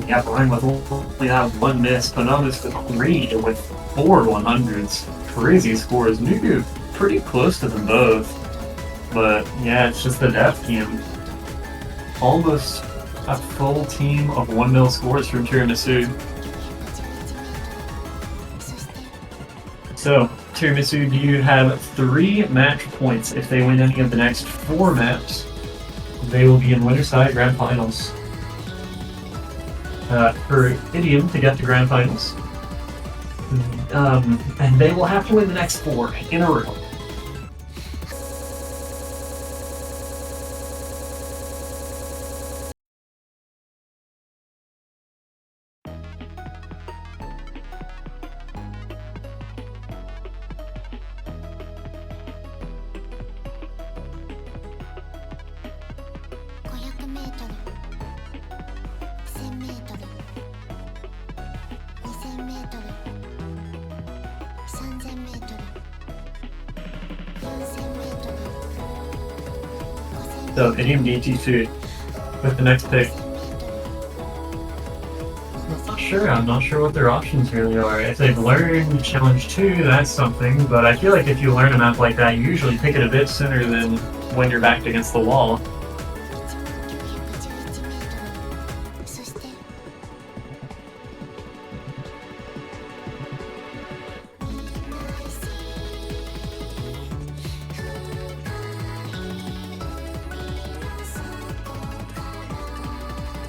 Yeah, Brian with only have one miss, Panamas with 3 with 4 100s. Crazy scores. Nuku pretty close to them both. But yeah, it's just the depth team. Almost a full team of 1-0 scores from tiramisu. So, tiramisu, do you have 3 match points? If they win any of the next 4 maps, they will be in winner side grand finals. for Idiom to get to Grand Finals. And they will have to win the next 4 in a row. So idiom dt2 with the next pick. I'm not sure what their options really are. If they've learned challenge 2, that's something, but I feel like if you learn a map like that, you usually pick it a bit sooner than when you're backed against the wall.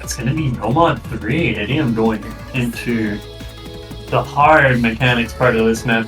It's gonna be no mod 3. Idiom going into the hard mechanics part of this map.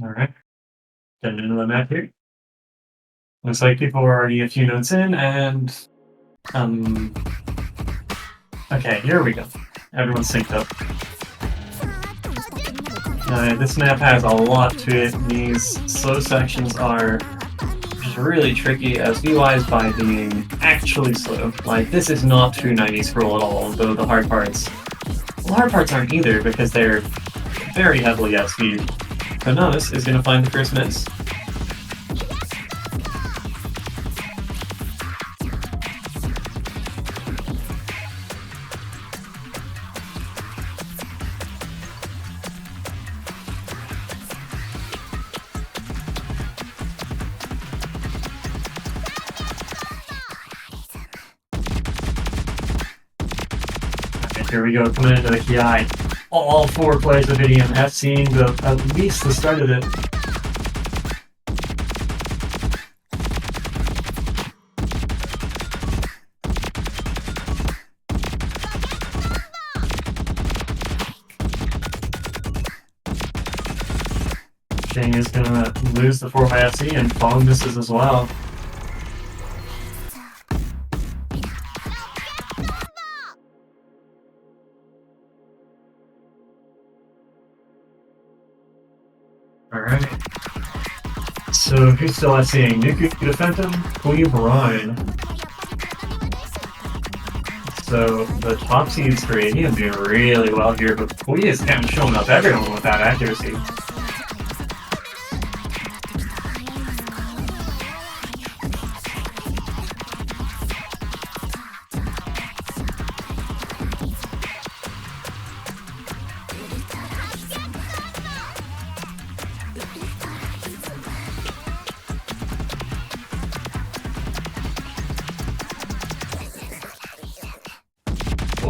Alright, getting into the map here. Looks like people are already a few notes in, and okay, here we go. Everyone's synced up. This map has a lot to it. These slow sections are just really tricky as VYs by being actually slow. Like, this is not 290 scroll at all, though the hard parts aren't either because they're very heavily at speed. But Novice is going to find the first miss. Here we go, coming into the Ki. All 4 players of Idiom have seen at least the start of it. Shane is gonna lose the 4xFC and Fong misses as well. Alright. So who's still SCing? Nuku Defentum, Queen Brine. So the top seeds for idiom doing really well here, but Kui is kind of showing up everyone with that accuracy.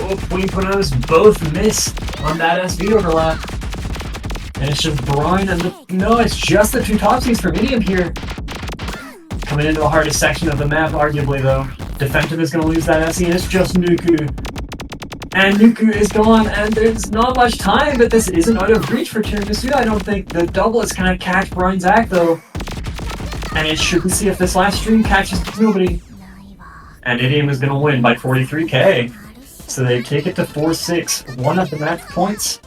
Oh, Queen Ponos both miss on that SV overlap. And it's just Brine and no, it's just the two top seeds from idiom here. Coming into the hardest section of the map, arguably though. Defensive is going to lose that SE, and it's just Nuku. And Nuku is gone, and there's not much time, but this isn't out of reach for Tiramisu. I don't think the double is going to catch Brine's act though. And it shouldn't see if this last stream catches nobody. And idiom is going to win by 43k. So they take it to 4-6. One of the match points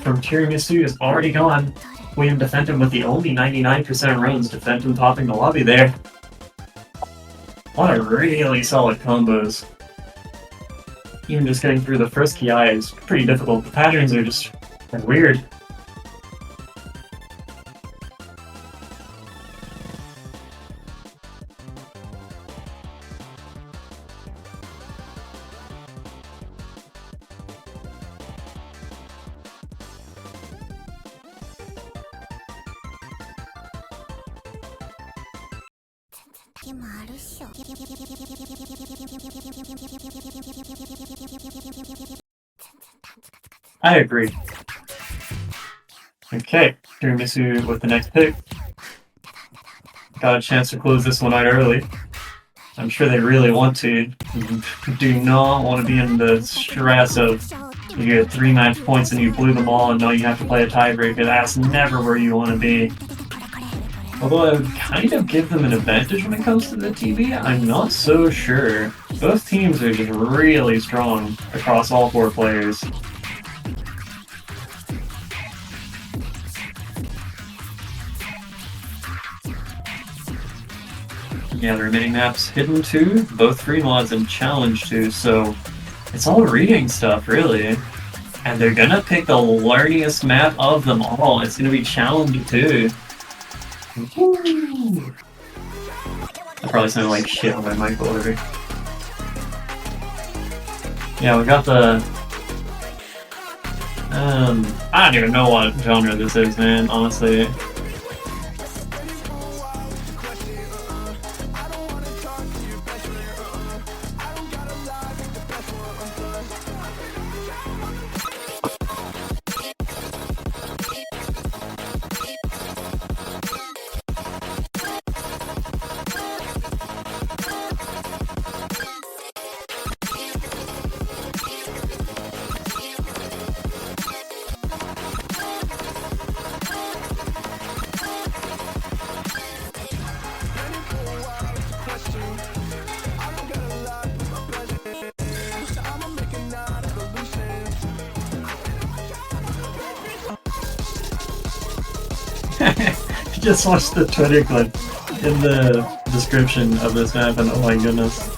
from Tiramisu is already gone. William Defentum with the only 99% runs. Defentum topping the lobby there. A lot of really solid combos. Even just getting through the first ki is pretty difficult. The patterns are just weird. I agree. Okay, Tiramisu with the next pick. Got a chance to close this one out early. I'm sure they really want to. Do not want to be in the stress of you get 3 match points and you blew them all and now you have to play a tiebreaker. That's never where you want to be. Although I would kind of give them an advantage when it comes to the TV, I'm not so sure. Both teams are just really strong across all 4 players. Yeah, the remaining maps Hidden 2, both free mods, and Challenge 2, so it's all reading stuff, really. And they're gonna pick the learniest map of them all. It's gonna be Challenge 2. Woo! That probably sounded like shit on my mic over. Yeah, we got the... I don't even know what genre this is, man, honestly. Just watched the Twitter clip in the description of this map and oh my goodness.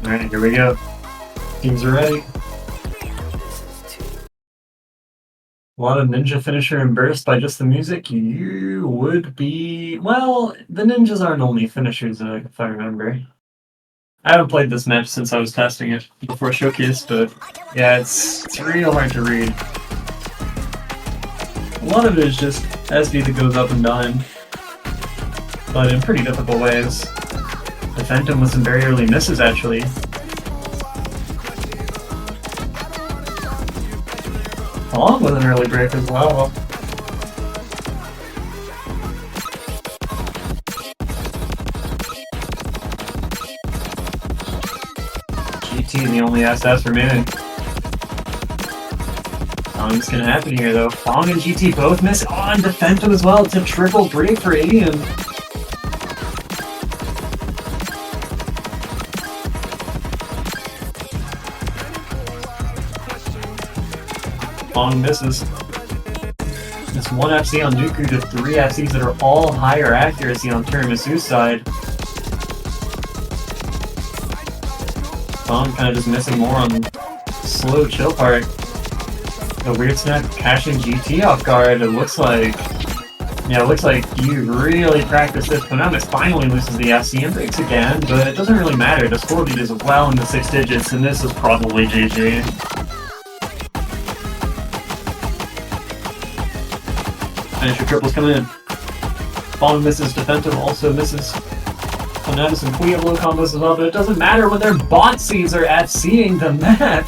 Alright, here we go. Teams are ready. A lot of ninja finisher and burst by just the music. You would be... Well, the ninjas aren't only finishers, if I remember. I haven't played this match since I was testing it before Showcase, but yeah, it's real hard to read. A lot of it is just SD that goes up and down, but in pretty difficult ways. The Phantom with some very early misses, actually. Fong with an early break as well. GT the only SS remaining. Something's gonna happen here though. Fong and GT both miss. Oh, and defensive as well. It's a triple break for Idiom. Fong misses. It's 1 FC on Dooku to 3 FCs that are all higher accuracy on Tiramisu's side. Fong kind of just missing more on slow chill part. The weird snap catching GT off guard. It looks like you really practiced this. Konamis finally loses the FC and breaks again, but it doesn't really matter. The score lead is well in the 6 digits, and this is probably GG. Finisher triples come in. Fong misses, defensive also misses. Konamis and Kui have low combos as well, but it doesn't matter when their bot seeds are FCing the map.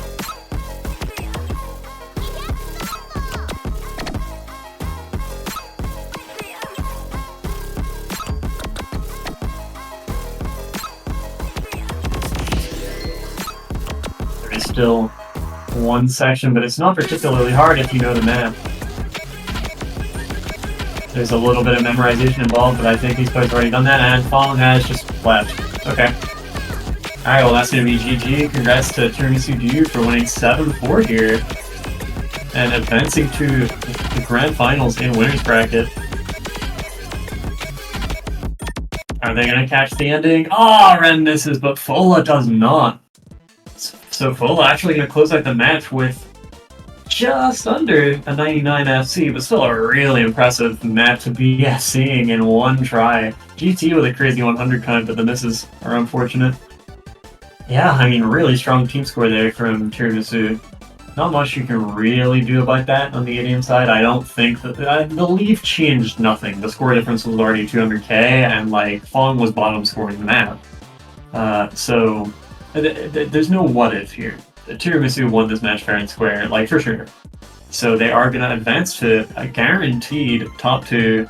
There is still one section, but it's not particularly hard if you know the map. There's a little bit of memorization involved, but I think these players have already done that, and Fong has just left. Okay. Alright, well that's going to be GG. Congrats to tiramisu for winning 7-4 here, and advancing to the grand finals in winners bracket. Are they going to catch the ending? Oh, Ren misses, but Fola does not. So Fola actually going to close out the match with just under a 99 FC, but still a really impressive map to be FCing in one try. GT with a crazy 100 count, but the misses are unfortunate. Yeah, I mean, really strong team score there from Tiramisu. Not much you can really do about that on the idiom side. I don't think that the leaf changed nothing. The score difference was already 200k, and like Fong was bottom scoring the map. So there's no what if here. Tiramisu won this match fair and square, like for sure. So they are going to advance to a guaranteed top 2.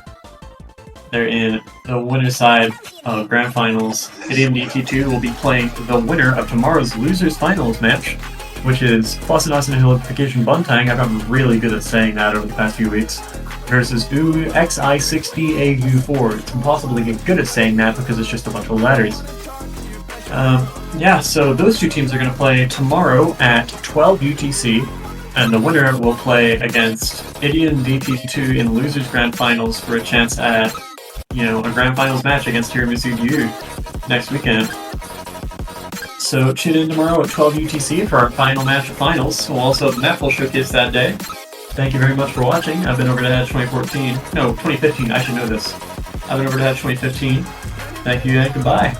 They're in the winner's side of Grand Finals. Idiom dt2 will be playing the winner of tomorrow's losers finals match, which is Plus and Hilification Buntang. I've gotten really good at saying that over the past few weeks. Versus XI60AU4. It's impossible to get good at saying that because it's just a bunch of letters. Yeah, so those two teams are going to play tomorrow at 12 UTC, and the winner will play against Idiom dt2 in Losers Grand Finals for a chance at, a Grand Finals match against tiramisu next weekend. So tune in tomorrow at 12 UTC for our final match of finals. We'll also have map full showcase that day. Thank you very much for watching. I've been over to Hedge 2015, I should know this. I've been over to Hedge 2015. Thank you and goodbye.